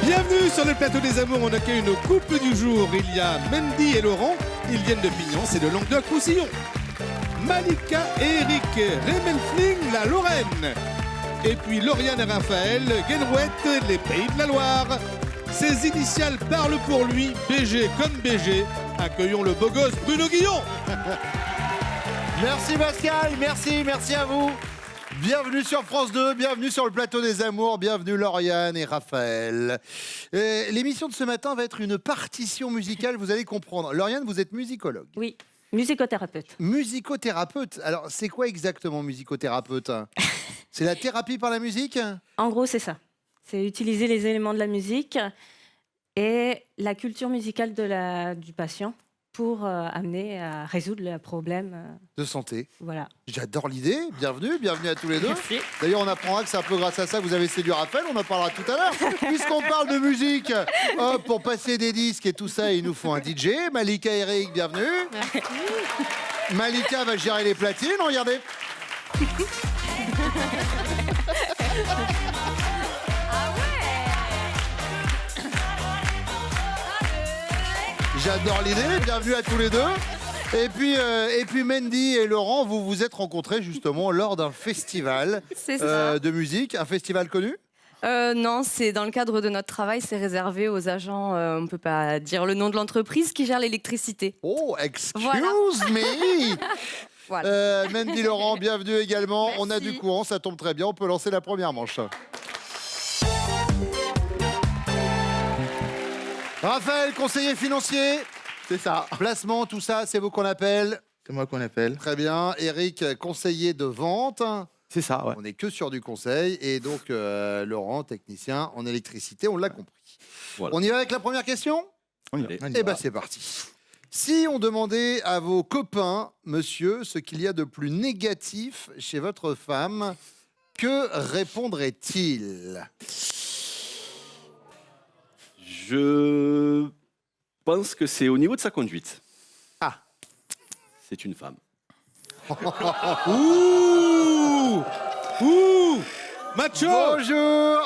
Bienvenue sur le plateau des amours, on accueille nos couples du jour. Il y a Mendy et Laurent, ils viennent de Pignon, c'est de Languedoc-Roussillon. Malika et Eric, Remelfling, la Lorraine. Et puis Lauriane et Raphaël, Guenrouette, les Pays de la Loire. Ses initiales parlent pour lui, BG comme BG. Accueillons le beau gosse Bruno Guillon. Merci Pascal, merci à vous. Bienvenue sur France 2, bienvenue sur le plateau des amours, bienvenue Lauriane et Raphaël. L'émission de ce matin va être une partition musicale, vous allez comprendre. Lauriane, vous êtes musicologue. Oui, musicothérapeute. Musicothérapeute, alors c'est quoi exactement musicothérapeute? C'est la thérapie par la musique? En gros, c'est ça. C'est utiliser les éléments de la musique et la culture musicale du patient pour amener à résoudre le problème. De santé. Voilà. J'adore l'idée, bienvenue à tous les deux. Merci. D'ailleurs, on apprendra que c'est un peu grâce à ça que vous avez séduit Raphaël, on en parlera tout à l'heure. Puisqu'on parle de musique, pour passer des disques et tout ça, il nous faut un DJ. Malika et Eric, bienvenue. Malika va gérer les platines, regardez. J'adore l'idée, bienvenue à tous les deux. Et puis Mendy et Laurent, vous vous êtes rencontrés justement lors d'un festival de musique, un festival connu? Non, c'est dans le cadre de notre travail, c'est réservé aux agents, on ne peut pas dire le nom de l'entreprise, qui gère l'électricité. Oh, excuse Voilà. me. Voilà. Mendy, Laurent, bienvenue également. Merci. On a du courant, ça tombe très bien, on peut lancer la première manche. Raphaël, conseiller financier. C'est ça. Placement, tout ça, c'est vous qu'on appelle. C'est moi qu'on appelle. Très bien. Eric, conseiller de vente. C'est ça, ouais. On n'est que sur du conseil. Et donc, Laurent, technicien en électricité, on l'a compris. Voilà. On y va avec la première question? On y va. Eh bien, c'est parti. Si on demandait à vos copains, monsieur, ce qu'il y a de plus négatif chez votre femme, que répondraient-ils? Je pense que c'est au niveau de sa conduite. Ah. C'est une femme. Ouh, ouh, macho. Bonjour.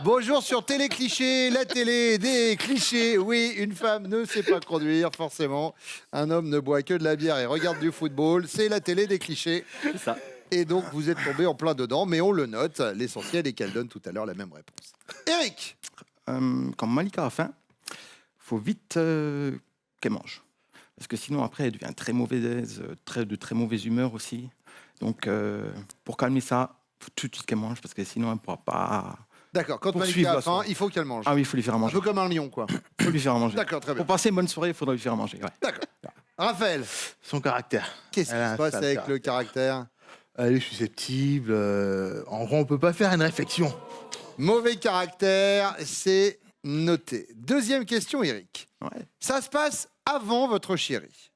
Bonjour sur Télé Cliché, la télé des clichés. Oui, une femme ne sait pas conduire, forcément. Un homme ne boit que de la bière et regarde du football. C'est la télé des clichés. C'est ça. Et donc, vous êtes tombé en plein dedans, mais on le note. L'essentiel est qu'elle donne tout à l'heure la même réponse. Eric. Quand Malika a faim, il faut vite qu'elle mange. Parce que sinon, après, elle devient très mauvaise, de très mauvaise humeur aussi. Donc, pour calmer ça, il faut tout de suite qu'elle mange, parce que sinon, elle ne pourra pas... D'accord, quand Poursuivre Malika a la faim, soirée. il faut qu'elle mange. Ah oui, il faut lui faire à Un manger. peu comme un lion, quoi. Il faut lui faire à manger. D'accord, très bien. Pour passer une bonne soirée, il faudra lui faire à manger. Ouais. D'accord. Raphaël, Son caractère. qu'est-ce qui Elle a se un passe sale avec le caractère? Elle est susceptible. En gros, on ne peut pas faire une réflexion. Mauvais caractère, c'est noté. Deuxième question, Eric. Ouais. Ça se passe avant votre chérie.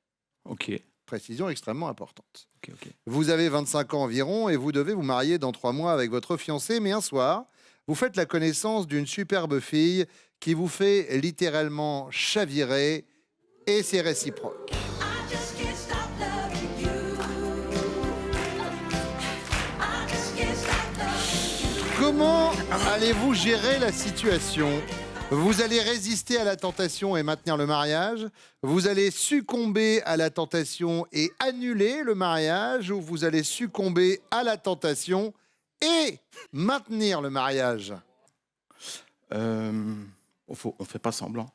Ok. Précision extrêmement importante. Ok. Vous avez 25 ans environ et vous devez vous marier dans 3 mois avec votre fiancé, mais un soir, vous faites la connaissance d'une superbe fille qui vous fait littéralement chavirer et c'est réciproque. Comment allez-vous gérer la situation? Vous allez résister à la tentation et maintenir le mariage? Vous allez succomber à la tentation et annuler le mariage? Ou vous allez succomber à la tentation et maintenir le mariage? On fait pas semblant.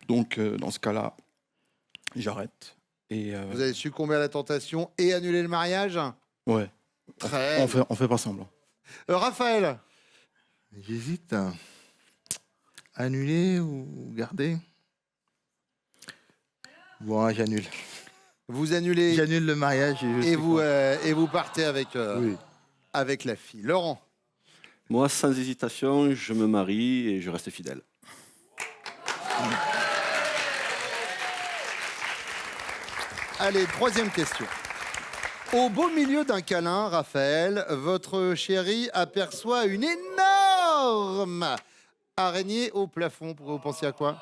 Donc, dans ce cas-là, j'arrête. Et Vous allez succomber à la tentation et annuler le mariage? ouais. Très On fait pas semblant. Raphaël, J'hésite. Annuler ou garder? Bon, j'annule. vous annulez J'annule le mariage et vous partez avec, Oui. avec la fille. Laurent, Moi, sans hésitation, je me marie et je reste fidèle. allez, troisième question. Au beau milieu d'un câlin, Raphaël, votre chérie aperçoit une énorme araignée au plafond. Vous pensez à quoi?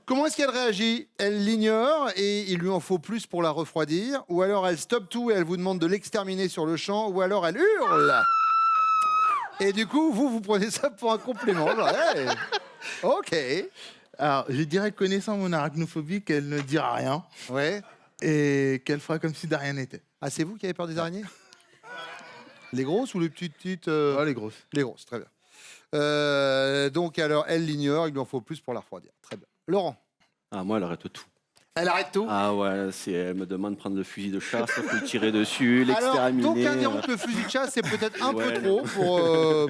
Comment est-ce qu'elle réagit? Elle l'ignore et il lui en faut plus pour la refroidir? Ou alors elle stoppe tout et elle vous demande de l'exterminer sur le champ? Ou alors elle hurle? Et du coup, vous prenez ça pour un complément. Genre, hey, ok. Alors, je dirais, connaissant mon arachnophobie, qu'elle ne dira rien Ouais. et qu'elle fera comme si de rien n'était. Ah, c'est vous qui avez peur des araignées? Les grosses ou les petites Oh, les grosses. Les grosses, très bien. Donc, alors, elle l'ignore, il lui en faut plus pour la refroidir. Très bien. Laurent, Ah, moi, elle arrête tout. elle arrête tout. Ah ouais, elle me demande de prendre le fusil de chasse, il faut le tirer dessus, Alors, l'exterminer. d'aucuns diront que le fusil de chasse, c'est peut-être un Ouais. peu trop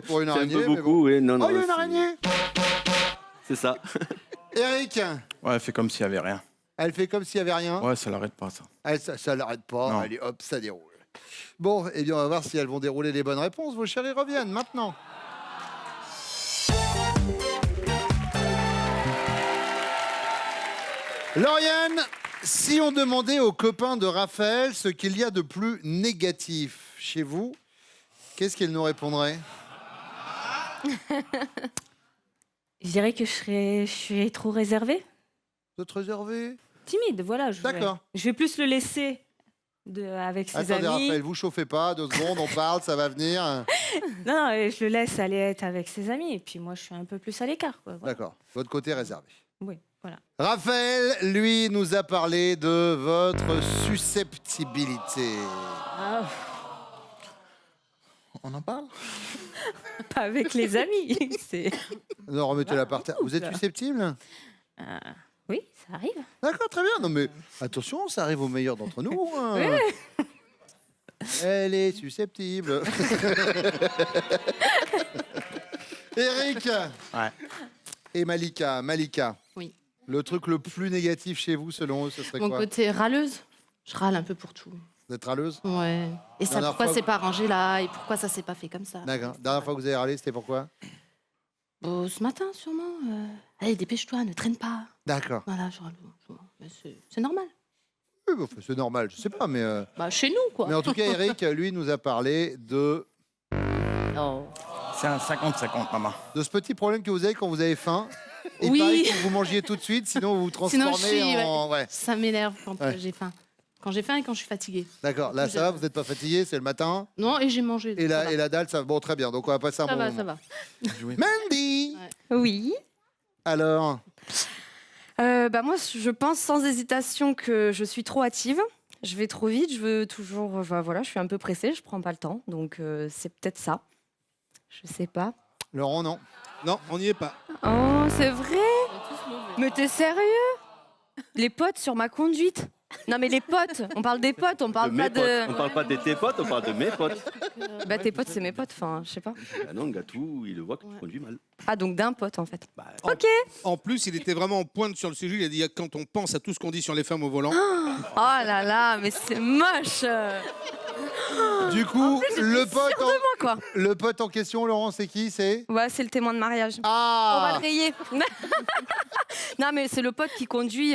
pour une C'est un araignée. peu mais beaucoup, bon. oui. Non, non, Oh, il y a une c'est- araignée. C'est ça. Eric, Ouais, elle fait comme s'il n'y avait rien. elle fait comme s'il n'y avait rien. Ouais, ça l'arrête pas, ça. Ça l'arrête pas. Non. Allez, hop, ça déroule. Bon, eh bien, on va voir si elles vont dérouler les bonnes réponses. Vos chéris reviennent maintenant. Lauriane, si on demandait aux copains de Raphaël ce qu'il y a de plus négatif chez vous, qu'est-ce qu'ils nous répondraient? Je dirais que je suis trop réservée. Vous êtes réservé? Timide, voilà. D'accord. Je vais plus le laisser avec ses Attendez, amis. Raphaël, vous chauffez pas. 2 secondes, on parle, ça va venir. Non, non, je le laisse aller être avec ses amis. Et puis moi, je suis un peu plus à l'écart. Quoi. Voilà. D'accord. Votre côté réservé. Oui, voilà. Raphaël, lui, nous a parlé de votre susceptibilité. Ah, On en parle? pas avec les amis. C'est... Non, remettez-la par terre. Vous êtes susceptible? Oui, ça arrive. D'accord, très bien. Non, mais attention, ça arrive aux meilleurs d'entre nous. Hein. Elle est susceptible. Eric Ouais. et Malika. Malika. Oui. Le truc le plus négatif chez vous, selon eux, ce serait Mon quoi? côté râleuse, je râle un peu pour tout. Vous êtes râleuse? Ouais. Et ça, Dernière pourquoi fois, c'est pas rangé là? Et pourquoi ça s'est pas fait comme ça? D'accord. Dernière fois que vous avez râlé, c'était pourquoi? Ce matin, sûrement. Allez, dépêche-toi, ne traîne pas. D'accord. Voilà, je râle. Mais c'est normal. Oui, bah, c'est normal, je sais pas, mais... Bah, chez nous, quoi. Mais en tout cas, Eric, lui, nous a parlé de Oh. C'est un 50-50, maman. ce petit problème que vous avez quand vous avez faim. Il Oui. paraît qu'il faut que vous mangiez tout de suite, sinon vous vous transformez Sinon, je suis- en... Ouais. Ça m'énerve quand Ouais. j'ai faim. Quand j'ai faim et quand je suis fatiguée. D'accord, là ça va, vous n'êtes pas fatigué, c'est le matin. Non, et j'ai mangé. Et ça va. la dalle, ça va. Bon, très bien, donc on va passer un Ça bon va, moment. ça va. Mandy Oui. Alors, Moi, je pense sans hésitation que je suis trop hâtive. Je vais trop vite, je veux toujours. Voilà, je suis un peu pressée, je prends pas le temps. Donc, c'est peut-être ça. Je sais pas. Laurent, non. Non, on n'y est pas. Oh, c'est vrai? Mais t'es sérieux? Les potes sur ma conduite? Non, mais les potes, on parle des potes, on De parle mes pas de. potes. On parle pas de tes potes, on parle de mes potes. Bah, tes potes, c'est mes potes, enfin, je sais pas. Ah non, Gatou, il le voit que tu conduis mal. Ah, donc d'un pote, en fait. Bah, Ok. En plus, il était vraiment en pointe sur le sujet. Il a dit quand on pense à tout ce qu'on dit sur les femmes au volant. Oh là là, mais c'est moche. Du coup, le pote, Sûre de moi, quoi. le pote en question, Laurent, c'est qui? C'est Ouais, c'est le témoin de mariage. On va Ah le rayer. Non, mais c'est le pote qui conduit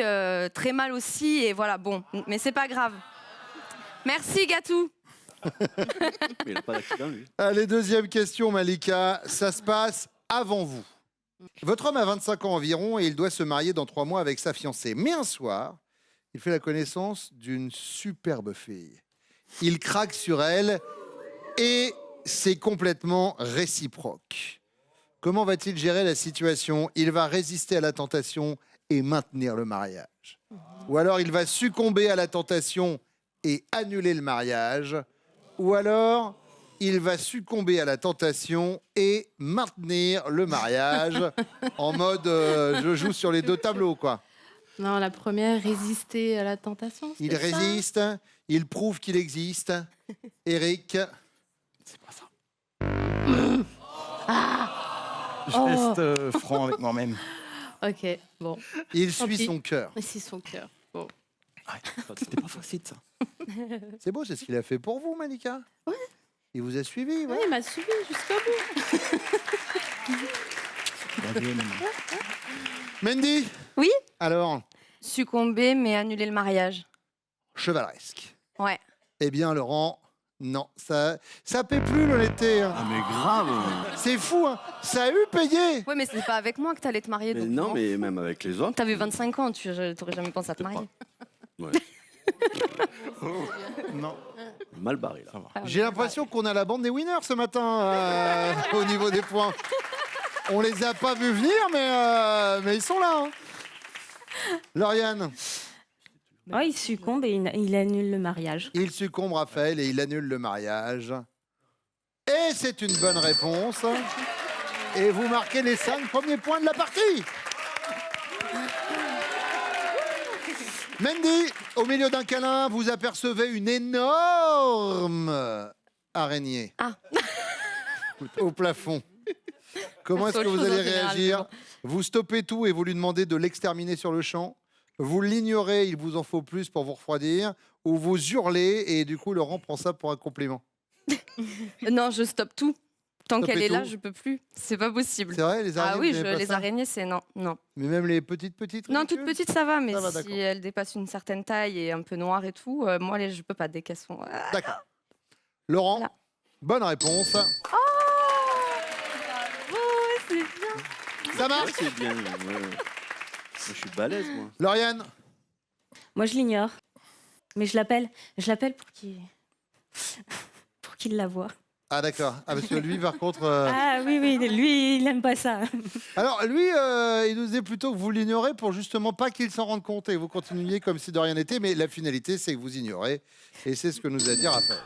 très mal aussi. Et voilà, bon. Mais c'est pas grave. Merci, Gatou. mais il n'a pas d'accident, lui. Allez, deuxième question, Malika. Ça se passe avant vous. Votre homme a 25 ans environ et il doit se marier dans 3 mois avec sa fiancée. Mais un soir, il fait la connaissance d'une superbe fille. Il craque sur elle et c'est complètement réciproque. Comment va-t-il gérer la situation? Il va résister à la tentation et maintenir le mariage. Ou alors il va succomber à la tentation et annuler le mariage. Ou alors il va succomber à la tentation et maintenir le mariage en mode je joue sur les 2 tableaux, quoi. Non, la première, résister à la tentation. Il c'était ça résiste, il prouve qu'il existe. Eric, C'est pas ça. Je Oh. reste franc avec moi-même. Ok, bon. il Tant suit pis. son cœur. Mais c'est son cœur. Bon. C'était pas facile, ça. C'est beau, c'est ce qu'il a fait pour vous, Malika. Ouais. Il vous a suivi, Ouais, ouais. il m'a suivi jusqu'au bout. Bien joué, maman. Mandy Oui. Alors, Succomber, mais annuler le mariage. chevaleresque. Ouais. Eh bien, Laurent, non, ça paie plus l'honnêteté. Hein. Ah, mais grave. C'est fou, hein. Ça a eu payé. Ouais, mais c'est pas avec moi que t'allais te marier. Mais donc non, non. mais même avec les autres. T'avais 25 ans, t'aurais jamais pensé à te C'est pas- marier. Ouais. Non. Mal barré, là. J'ai l'impression qu'on a la bande des winners ce matin au niveau des points. On les a pas vus venir, mais ils sont là. Hein. Lauriane. Ouais, il succombe et il annule le mariage. Il succombe, Raphaël, et il annule le mariage. Et c'est une bonne réponse. Et vous marquez les 5 premiers points de la partie. Mendy, au milieu d'un câlin, vous apercevez une énorme araignée au plafond. Comment est-ce que vous allez réagir? Vous stoppez tout et vous lui demandez de l'exterminer sur le champ. Vous l'ignorez, il vous en faut plus pour vous refroidir. Ou vous hurlez et du coup, Laurent prend ça pour un compliment. Non, je stoppe tout. Tant Stoppez qu'elle est là, tout. je peux plus. C'est pas possible. C'est vrai, les araignées? Ah oui, vous aimez pas les ça araignées, c'est non. Mais même les petites Non, ridicules toute petite, ça va, mais Ça va, d'accord. si elle dépasse une certaine taille et un peu noire et tout, moi, je peux pas, dès qu'elles sont... D'accord. Laurent, Voilà. bonne réponse. c'est bien. Ça Ouais, marche. c'est bien. Ouais. Moi, je suis balèze, moi. Lauriane, Moi, je l'ignore. Mais je l'appelle. Je l'appelle pour qu'il pour qu'il la voie. ah d'accord. Ah, parce que lui, par contre... Ah oui, oui, lui, il aime pas ça. Alors lui, il nous disait plutôt que vous l'ignorez pour justement pas qu'il s'en rende compte et vous continuiez comme si de rien n'était. Mais la finalité, c'est que vous ignorez. Et c'est ce que nous a dit Raphaël.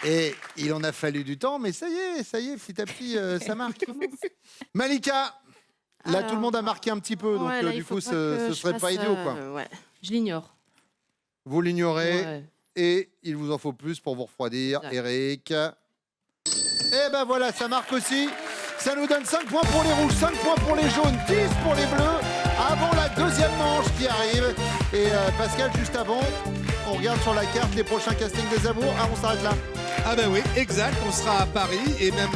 Et il en a fallu du temps, mais ça y est, petit à petit, ça marque. Malika, là, Alors, tout le monde a marqué un petit peu, donc ouais, là, il du faut coup, pas ce que je serait fasse, pas idiot, quoi. Ouais, je l'ignore. Vous l'ignorez. Ouais. Et il vous en faut plus pour vous refroidir, Exact. Eric. Et ben voilà, ça marque aussi. Ça nous donne 5 points pour les rouges, 5 points pour les jaunes, 10 pour les bleus. Avant la deuxième manche qui arrive. Et Pascal, juste avant, on regarde sur la carte les prochains castings des amours. Ah, on s'arrête là. Ah ben oui, exact, on sera à Paris et même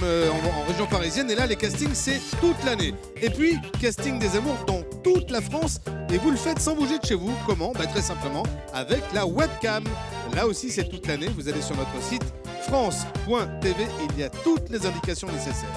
en région parisienne. Et là, les castings, c'est toute l'année. Et puis, casting des amours dans toute la France. Et vous le faites sans bouger de chez vous. Comment? Très simplement, avec la webcam. Là aussi, c'est toute l'année. Vous allez sur notre site france.tv. Il y a toutes les indications nécessaires.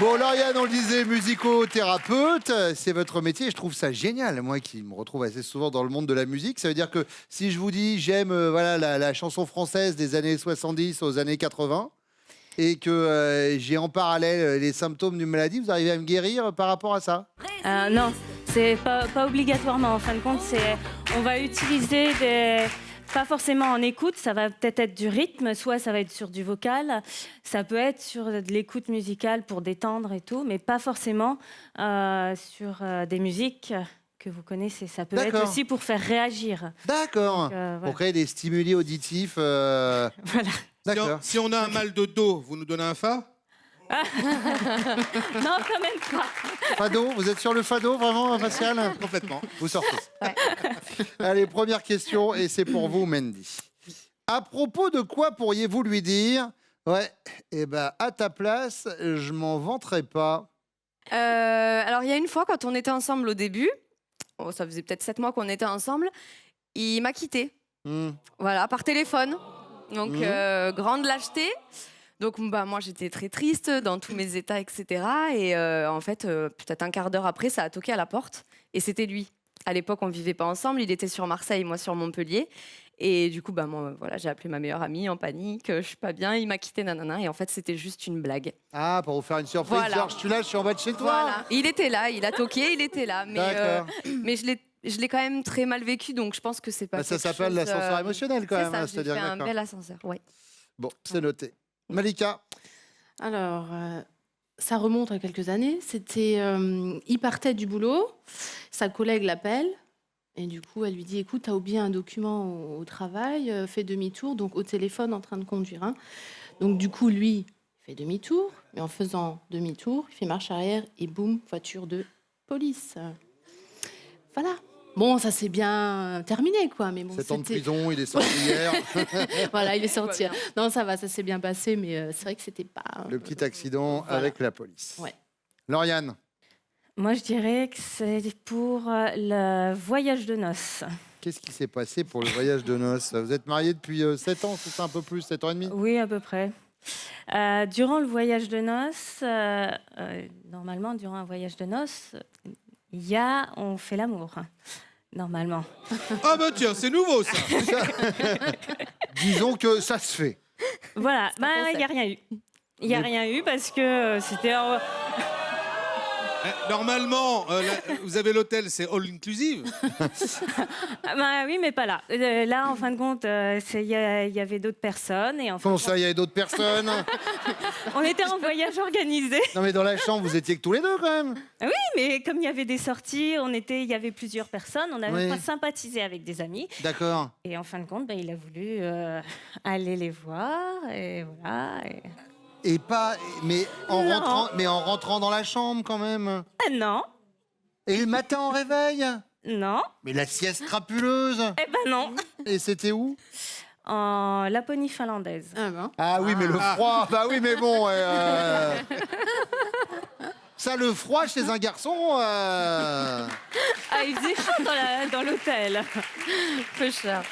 Bon, Lauriane, on le disait, musicothérapeute, c'est votre métier. Je trouve ça génial, moi qui me retrouve assez souvent dans le monde de la musique. Ça veut dire que si je vous dis j'aime voilà, la chanson française des années 70 aux années 80 et que j'ai en parallèle les symptômes d'une maladie, vous arrivez à me guérir par rapport à ça? Non, c'est pas obligatoirement. En fin de compte, on va utiliser pas forcément en écoute, ça va peut-être être du rythme, soit ça va être sur du vocal, ça peut être sur de l'écoute musicale pour détendre et tout, mais pas forcément sur des musiques que vous connaissez. Ça peut être D'accord. aussi pour faire réagir. D'accord. Voilà. Pour créer des stimuli auditifs. Voilà. D'accord. Si on a un mal de dos, vous nous donnez un fa? Non, quand même pas. Fado, vous êtes sur le fado vraiment, Pascal? Complètement. Vous sortez. Allez, première question, et c'est pour vous, Mendy. À propos de quoi pourriez-vous lui dire? Ouais, eh ben, à ta place, je m'en vanterai pas. Alors, il y a une fois, quand on était ensemble au début, ça faisait peut-être 7 mois qu'on était ensemble, il m'a quitté. Hmm. Voilà, par téléphone. Donc, grande lâcheté. Donc, moi, j'étais très triste dans tous mes états, etc. Et en fait, peut-être un quart d'heure après, ça a toqué à la porte. Et c'était lui. À l'époque, on vivait pas ensemble. Il était sur Marseille, moi sur Montpellier. Et du coup, moi, voilà, j'ai appelé ma meilleure amie en panique. Je suis pas bien. Il m'a quitté, nanana. Et en fait, c'était juste une blague. Ah, pour vous faire une surprise, Voilà. genre, je suis là, je suis en bas de chez toi. Voilà. Il était là, il a toqué, il était là. Mais, D'accord. mais je l'ai quand même très mal vécu. Donc, je pense que c'est pas. Bah, ça quelque s'appelle chose, l'ascenseur émotionnel quand c'est même. ça, hein, j'ai c'est-à-dire fait un d'accord. bel ascenseur. Ouais. Bon, c'est noté. Malika, Alors, ça remonte à quelques années. C'était, il partait du boulot, sa collègue l'appelle et du coup, elle lui dit "Écoute, t'as oublié un document au travail, fais demi-tour." Donc au téléphone, en train de conduire. Hein. Donc du coup, lui, il fait demi-tour, mais en faisant demi-tour, il fait marche arrière et boum, voiture de police. Voilà. Bon, ça s'est bien terminé, quoi. Mais bon, 7 ans de c'était- prison, il est sorti hier. Voilà, il est sorti. bien. Non, ça va, ça s'est bien passé, mais c'est vrai que c'était pas. Le petit accident Voilà. avec la police. Ouais. Lauriane, Moi, je dirais que c'est pour le voyage de noces. qu'est-ce qui s'est passé pour le voyage de noces? Vous êtes mariés depuis 7 ans, c'est ça, un peu plus, 7 ans et demi? Oui, à peu près. Durant le voyage de noces, normalement, durant un voyage de noces, on fait l'amour, normalement. Ah bah tiens, c'est nouveau ça. Disons que ça se fait. Voilà, il n'y a rien eu. Il n'y a rien eu parce que c'était... Normalement, vous avez l'hôtel, c'est all inclusive. oui, mais pas là. Là, en fin de compte, il y avait d'autres personnes. Et en fin Comment de ça, il y avait d'autres personnes? compte, on était en voyage organisé. Non, mais dans la chambre, vous étiez que tous les deux, quand même. Oui, mais comme il y avait des sorties, il y avait plusieurs personnes. On avait Oui. pas sympathisé avec des amis. D'accord. Et en fin de compte, il a voulu aller les voir. Et voilà. Et pas... Non. Mais en rentrant dans la chambre, quand même. Ah non, Et le matin, en réveil? non, Mais la sieste crapuleuse. eh ben non. Et c'était où? En Laponie finlandaise. Ah ben. Ah oui, mais le froid. Bah oui, mais bon... Ça, le froid chez un garçon... Ah, il faisait chaud dans l'hôtel. Peu cher.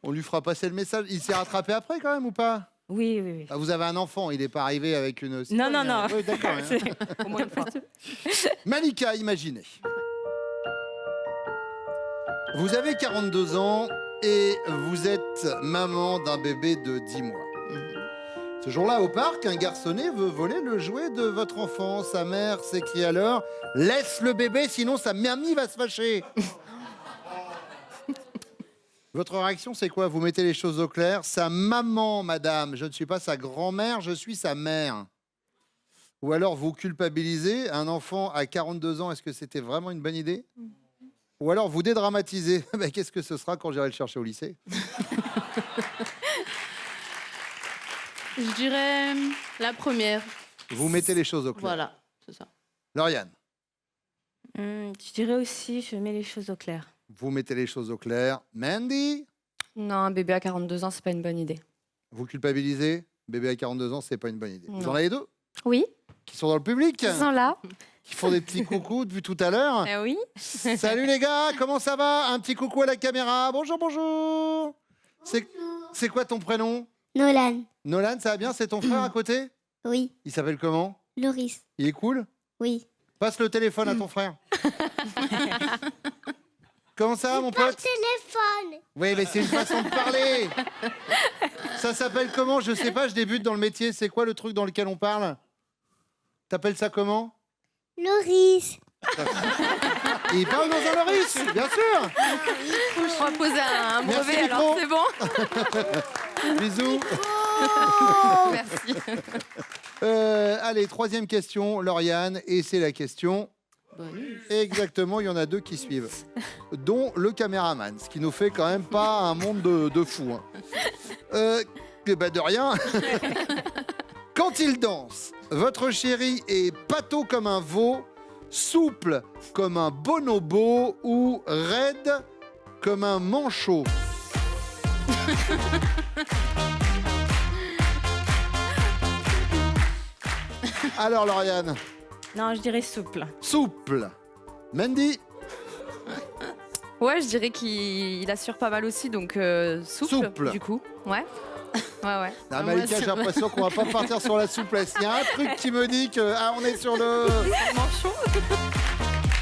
On lui fera passer le message. Il s'est rattrapé après, quand même, ou pas? Oui, oui, oui. Ah, vous avez un enfant, il n'est pas arrivé avec une... Non, non, non. Oui, d'accord. Hein. C'est- Au moins une fois. Malika, imaginez. Vous avez 42 ans et vous êtes maman d'un bébé de 10 mois. Ce jour-là, au parc, un garçonnet veut voler le jouet de votre enfant. Sa mère s'écrie alors « Laisse le bébé, sinon sa mamie va se fâcher !» Votre réaction, c'est quoi? Vous mettez les choses au clair. Sa maman, madame, je ne suis pas sa grand-mère, je suis sa mère. Ou alors vous culpabilisez un enfant à 42 ans, est-ce que c'était vraiment une bonne idée? Ou alors vous dédramatisez, mais qu'est-ce que ce sera quand j'irai le chercher au lycée? Je dirais la première. Vous mettez les choses au clair. Voilà, c'est ça. Lauriane, Je dirais aussi, je mets les choses au clair. vous mettez les choses au clair. Mandy, Non, un bébé à 42 ans, c'est pas une bonne idée. vous culpabilisez. Bébé à 42 ans, c'est pas une bonne idée. Vous Non. en avez deux Oui, qui sont dans le public, ils sont là. qui font des petits coucous depuis tout à l'heure. Eh oui. Salut les gars, comment ça va? Un petit coucou à la caméra. Bonjour, bonjour. C'est quoi ton prénom? Nolan, Nolan, ça va bien? C'est ton frère à côté? oui. Il s'appelle comment? Loris, Il est cool? oui. Passe le téléphone à ton frère. Comment ça va, mon pote? Téléphone. Oui, mais c'est une façon de parler. Ça s'appelle comment? Je sais pas, je débute dans le métier. C'est quoi le truc dans lequel on parle? T'appelles ça comment? Loris. Il parle dans un loris, bien sûr. On va poser un Merci, brevet, alors micro. c'est bon. Bisous. Merci. Allez, troisième question, Lauriane, et c'est la question. Bonus. Exactement, il y en a deux qui suivent, dont le caméraman, ce qui nous fait quand même pas un monde de fous. Hein. De rien. Quand il danse, votre chéri est pâteau comme un veau, souple comme un bonobo ou raide comme un manchot. Alors, Lauriane, Non, je dirais souple. souple. Mandy, Ouais, je dirais qu'il assure pas mal aussi, donc souple, Souple. du coup. Ouais. Ouais, ouais. Ah, moi, Malika, j'ai l'impression qu'on va pas partir sur la souplesse. Il y a un truc qui me dit que on est sur le Manchot.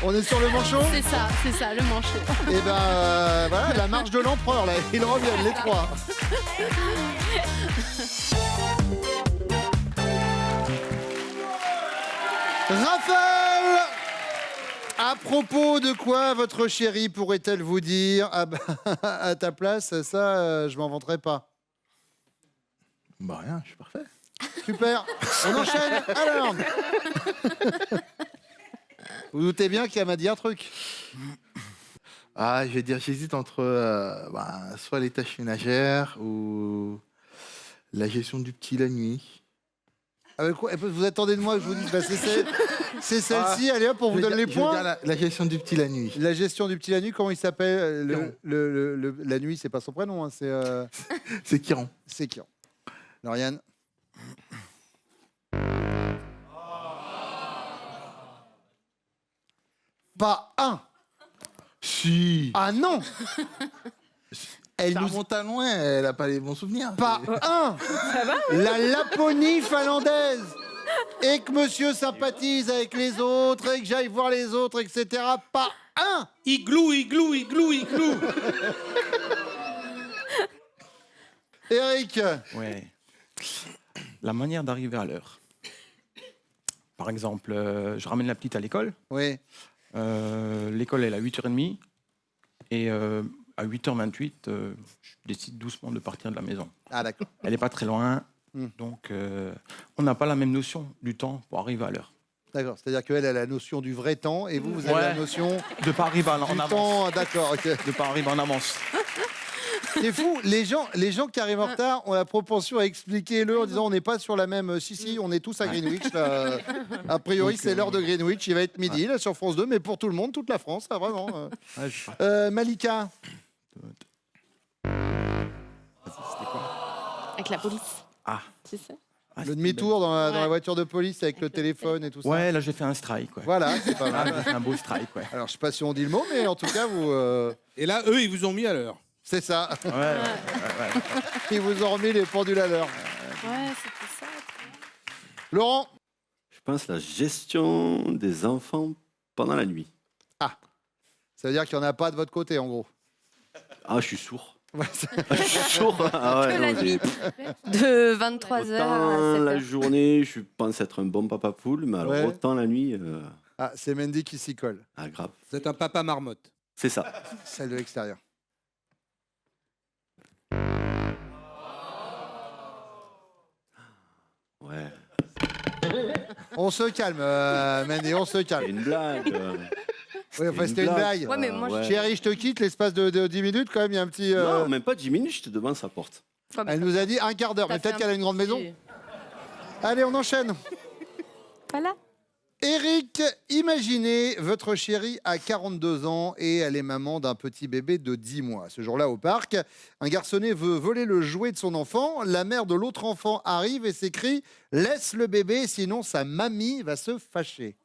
on est sur le manchot. C'est ça, le manchot. Et ben voilà, la marche de l'empereur là, ils reviennent les trois. Raphaël, à propos de quoi votre chérie pourrait-elle vous dire? Ah bah, à ta place, ça, je m'en vanterai pas. Bah rien, je suis parfait. Super, on enchaîne alors. Vous doutez bien qu'elle m'a dit un truc. Ah, je vais dire, j'hésite entre soit les tâches ménagères ou la gestion du petit la nuit. Avec quoi vous attendez de moi que je vous dise, bah, c'est celle-ci, allez hop, on vous Je vais donne dire- les je vais points. dire la gestion du petit la nuit. La gestion du petit la nuit, comment il s'appelle? Kiron. La nuit, c'est pas son prénom, hein, C'est Kiran. c'est Kiran. Lauriane. Pas un. Si. Ah non. Elle Ça nous remonte à loin, elle n'a pas les bons souvenirs. pas un. La Laponie finlandaise. Et que monsieur sympathise avec les autres, et que j'aille voir les autres, etc. Pas un. Igloo, igloo, igloo, igloo. Eric, Ouais. La manière d'arriver à l'heure. Par exemple, je ramène la petite à l'école. oui. L'école est à 8h30. Et à 8h28, je décide doucement de partir de la maison. Ah d'accord. Elle n'est pas très loin. Hmm. Donc, on n'a pas la même notion du temps pour arriver à l'heure. D'accord. C'est-à-dire qu'elle a la notion du vrai temps et vous avez Ouais. la notion De ne pas arriver en du avance. temps. D'accord. Ok. De pas arriver en avance. C'est fou. Les gens qui arrivent en retard ont la propension à expliquer-le en disant on n'est pas sur la même. Si, on est tous à Greenwich. Là. A priori, Donc, c'est l'heure de Greenwich. Il va être midi là, sur France 2, mais pour tout le monde, toute la France, là, vraiment. Ouais, je sais pas. Malika. C'était quoi? Avec la police. Ah. Tu sais. Ah, Le c'était demi-tour dans la Ouais. voiture de police avec le téléphone et tout ça. Ouais, là, j'ai fait un strike. Ouais. Voilà, c'est pas Ah, mal. j'ai fait un beau strike. Ouais. Alors, je sais pas si on dit le mot, mais en tout cas, vous, Et là, eux, ils vous ont mis à l'heure. c'est ça. Ouais. Ils vous ont remis les pendules à l'heure. Ouais, c'était ça. Laurent. Je pense la gestion des enfants pendant la nuit. Ça veut dire qu'il n'y en a pas de votre côté, en gros. Ah, je suis sourd. Ouais, c'est- Je suis sourd. Ah ouais, Que la non, nuit. j'ai- De 23h à Autant la 7h. journée, je pense être un bon papa poule, mais alors Ouais. autant la nuit, Ah, c'est Mendy qui s'y colle. ah grave. Vous êtes un papa marmotte. C'est ça. Celle de l'extérieur. Ouais. On se calme, Mendy, on se C'est calme. une blague. Oui, enfin, c'était une blague. Ouais, mais moi, Ouais. Chérie, je te quitte, l'espace de 10 minutes, quand même, il y a un petit... Non, même pas 10 minutes, je te devant sa porte. Elle nous a dit un quart d'heure, mais peut-être qu'elle a une grande maison. Allez, on enchaîne. Voilà. Eric, imaginez votre chérie a 42 ans et elle est maman d'un petit bébé de 10 mois. Ce jour-là, au parc, un garçonnet veut voler le jouet de son enfant. La mère de l'autre enfant arrive et s'écrie « Laisse le bébé, sinon sa mamie va se fâcher ».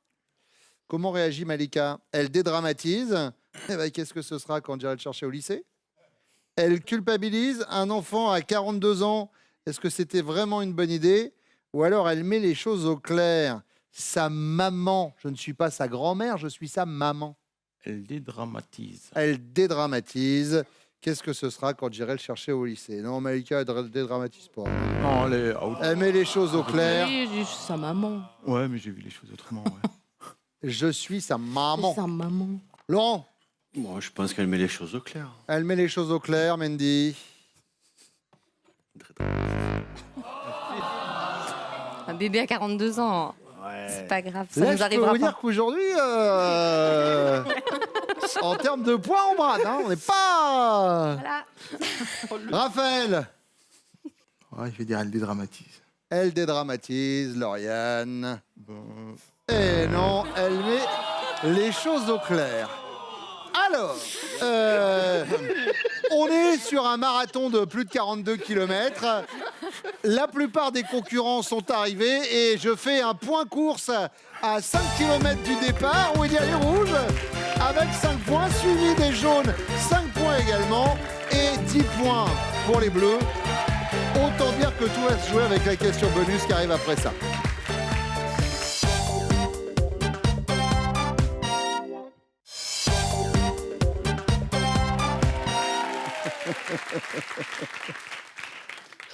Comment réagit Malika? Elle dédramatise. Eh ben, qu'est-ce que ce sera quand j'irai le chercher au lycée? Elle culpabilise. Un enfant à 42 ans, est-ce que c'était vraiment une bonne idée? Ou alors elle met les choses au clair. Sa maman, je ne suis pas sa grand-mère, je suis sa maman. Elle dédramatise. Elle dédramatise. Qu'est-ce que ce sera quand j'irai le chercher au lycée? Non, Malika, elle dédramatise pas. Non, elle est out. Elle met les choses au clair. Oui, je suis sa maman. Ouais, mais j'ai vu les choses autrement. Ouais. Je suis sa maman. Sa maman. Laurent, Moi, je pense qu'elle met les choses au clair. elle met les choses au clair, Mendy. Un bébé à 42 ans. C'est pas grave, ça Là, nous je peux arrivera vous pas. dire qu'aujourd'hui, en termes de points, on brade. Hein, on n'est pas... Voilà. Raphaël, Ouais, je vais dire, elle dédramatise. elle dédramatise. Lauriane. Bon, Et non, elle met les choses au clair. Alors, on est sur un marathon de plus de 42 km. La plupart des concurrents sont arrivés et je fais un point course à 5 km du départ où il y a les rouges avec 5 points, suivi des jaunes, 5 points également et 10 points pour les bleus. Autant dire que tout va se jouer avec la question bonus qui arrive après ça.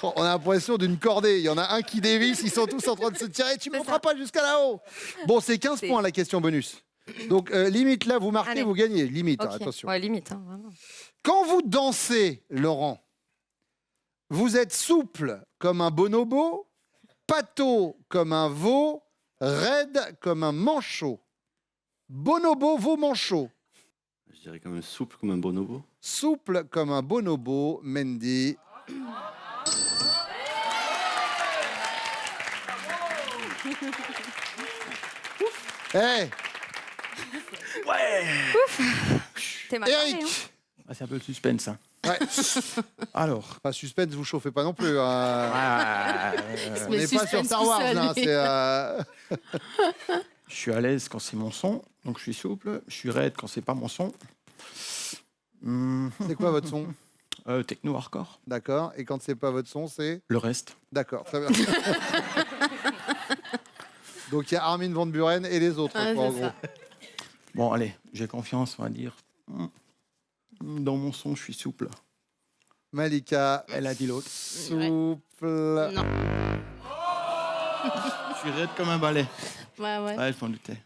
On a l'impression d'une cordée. Il y en a un qui dévisse, ils sont tous en train de se tirer. Tu ne monteras pas jusqu'à là-haut. Bon, c'est 15 points la question bonus. Donc, limite, là, vous marquez, Allez. vous gagnez. Limite, hein, Ok. attention. Ouais, limite, hein, vraiment. Quand vous dansez, Laurent, vous êtes souple comme un bonobo, pâteau comme un veau, raide comme un manchot. Bonobo, veau, manchot. Je dirais quand même souple comme un bonobo. Souple comme un bonobo, Mendy. Hey, T'es mal barré, Eric. hein. ah, c'est un peu le suspense. Hein. Ouais. Alors, Pas suspense, vous chauffez pas non plus. Hein. On Mais n'est pas sur suspense Star tout Wars, seul, hein, lui. c'est... je suis à l'aise quand c'est mon son, donc je suis souple. Je suis raide quand c'est pas mon son. C'est quoi votre son? Techno hardcore. D'accord. Et quand c'est pas votre son, c'est... Le reste. D'accord, très bien. Donc il y a Armin van Buren et les autres, Ah, quoi, en c'est gros. ça. Bon, allez, j'ai confiance, on va dire. Dans mon son, je suis souple. Malika, Elle a dit l'autre. souple. Non. Je suis raide comme un balai. Ouais, ouais. Ouais, je m'en doutais.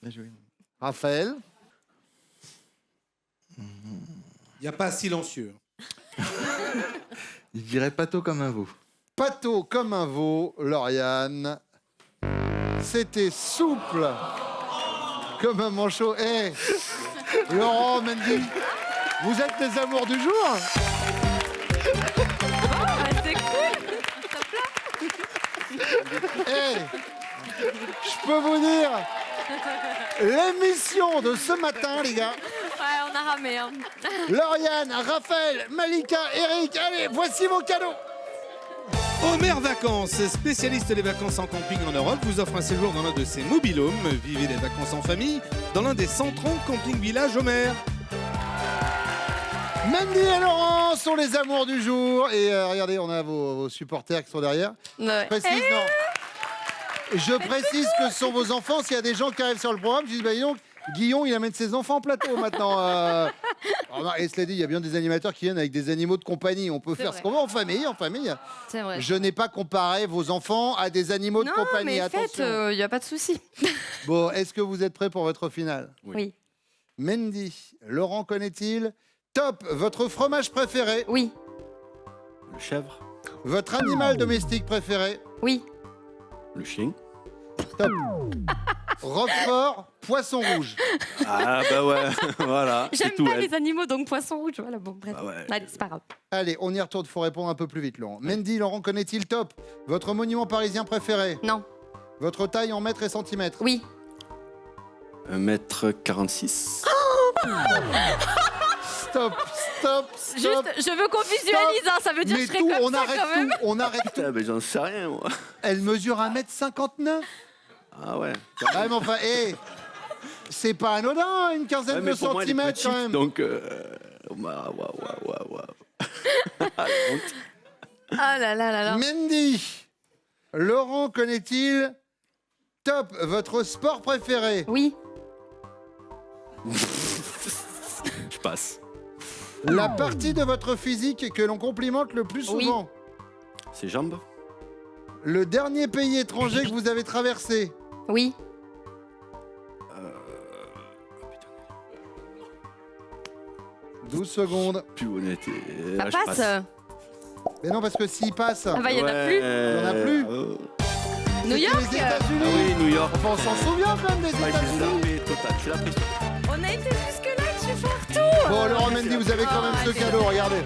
Bien joué. Raphaël, Il n'y a pas silencieux. Je dirais Pato comme un veau. Pato comme un veau, Lauriane. C'était souple comme un manchot. Eh, Laurent, Mendy, vous êtes les amours du jour. c'est cool. Eh, je peux vous dire, l'émission de ce matin, les gars. Ouais, on a ramé. Hein. Lauriane, Raphaël, Malika, Eric, allez, voici vos cadeaux. Omer Vacances, spécialiste des vacances en camping en Europe, vous offre un séjour dans l'un de ses mobilhomes. Vivez des vacances en famille dans l'un des 130 camping-villages Omer. Mandy et Laurent sont les amours du jour. Et regardez, on a vos supporters qui sont derrière. Ouais. Précise, non. Je précise que ce sont vos enfants. S'il y a des gens qui arrivent sur le programme, je dis, bah dis donc, Guillaume, il amène ses enfants en plateau maintenant. Et cela dit, il y a bien des animateurs qui viennent avec des animaux de compagnie. On peut faire vrai. ce qu'on veut en famille, C'est vrai. Je n'ai pas comparé vos enfants à des animaux de Non, compagnie. mais Attention. faites, il n'y a pas de souci. Bon, est-ce que vous êtes prêts pour votre finale? Oui. Mendy, Laurent connaît-il? Top, votre fromage préféré? Oui. Le chèvre, Votre animal domestique préféré? Oui. le chien. Top. Roquefort, poisson rouge. Ah bah ouais, voilà. J'aime c'est tout. pas elle. les animaux, donc poisson rouge. Voilà, bon, bref. Ah ouais. Allez, c'est pas grave. Allez, on y retourne, faut répondre un peu plus vite, Laurent. Mendy, Laurent connaît-il? Top. Votre monument parisien préféré? Non. Votre taille en mètres et centimètres? Oui. 1m46. Stop, stop, stop. Juste, je veux qu'on visualise, hein, ça veut dire Mais que je serais tout, comme on ça arrête quand même. tout, on arrête tout. Putain, mais j'en sais rien, moi. Elle mesure 1m59. Ah ouais. Ah, mais enfin, c'est pas anodin, une quinzaine Ouais, mais de pour moi, elle est centimètres quand petite, même. donc... Waouh. Ah là là là là. Mendy, Laurent connaît-il? Top, votre sport préféré? Oui. Je passe. La partie de votre physique que l'on complimente le plus Oui. souvent? Ses jambes. Le dernier pays étranger que vous avez traversé? Oui. 12 secondes. Plus honnête. Ça je passe. passe. Mais non, parce que s'il passe, Ah bah, il y en a plus. Il y en a plus. New c'était York. les États-Unis. Ah oui, New York. Enfin, on s'en souvient quand même des Ouais, j'ai États-Unis. zappé total. C'est la pression. On a été jusque-là, je suis partout. Bon, Laurent Mendy, vous avez quand même ce cadeau, regardez.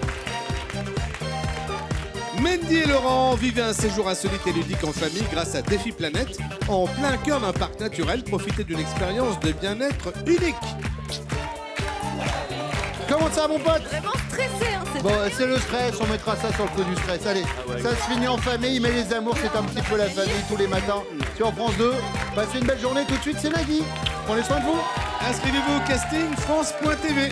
Mendy et Laurent vivez un séjour insolite et ludique en famille grâce à Défi Planète. En plein cœur d'un parc naturel, profitez d'une expérience de bien-être unique. Comment ça, mon pote? Vraiment stressé, hein, c'est Bon, c'est le stress, on mettra ça sur le coup du stress. Allez, ça se finit en famille, mais les amours, c'est un petit peu la famille tous les matins sur France 2. Passez une belle journée, tout de suite, c'est Nagui. Prenez soin de vous. Inscrivez-vous au casting France.tv.